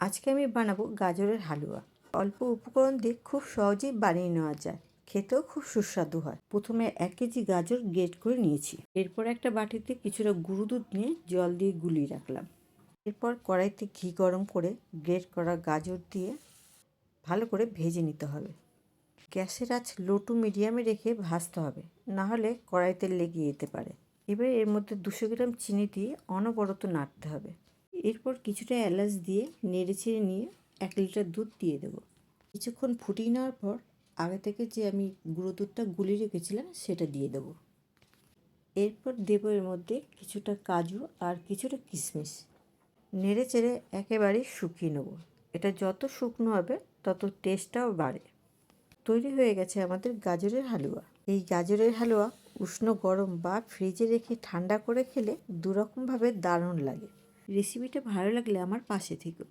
আজকে আমি বানাবো গাজরের হালুয়া। অল্প উপকরণ দিয়ে খুব সহজেই বানিয়ে নেওয়া যায়, খেতেও খুব সুস্বাদু হয়। প্রথমে 1 কেজি গাজর গ্রেট করে নিয়েছি। এরপর একটা বাটিতে কিছুটা গুঁড়ো দুধ নিয়ে জল দিয়ে গুলিয়ে রাখলাম। এরপর কড়াইতে ঘি গরম করে গ্রেট করা গাজর দিয়ে ভালো করে ভেজে নিতে হবে। গ্যাসের আঁচ লো টু মিডিয়ামে রেখে ভাজতে হবে, না হলে কড়াইতে লেগে যেতে পারে। এবার এর মধ্যে 200 গ্রাম চিনি দিয়ে অনবরত নাড়তে হবে। এরপর কিছুটা এলাচ দিয়ে নেড়েচেড়ে নিয়ে 1 লিটার দুধ দিয়ে দেবো। কিছুক্ষণ ফুটিয়ে নেওয়ার পর আগে থেকে যে আমি গুঁড়ো দুধটা গুলিয়ে রেখেছিলাম সেটা দিয়ে দেবো। এরপর দেবো এর মধ্যে কিছুটা কাজু আর কিছুটা কিশমিশ। নেড়েচেড়ে একেবারে শুকিয়ে নেবো। এটা যত শুকনো হবে তত টেস্টটাও বাড়ে। তৈরি হয়ে গেছে আমাদের গাজরের হালুয়া। এই গাজরের হালুয়া উষ্ণ গরম বা ফ্রিজে রেখে ঠান্ডা করে খেলে দুরকমভাবে দারুণ লাগে। রেসিপিটা ভালো লাগলে আমার পাশে থেকো।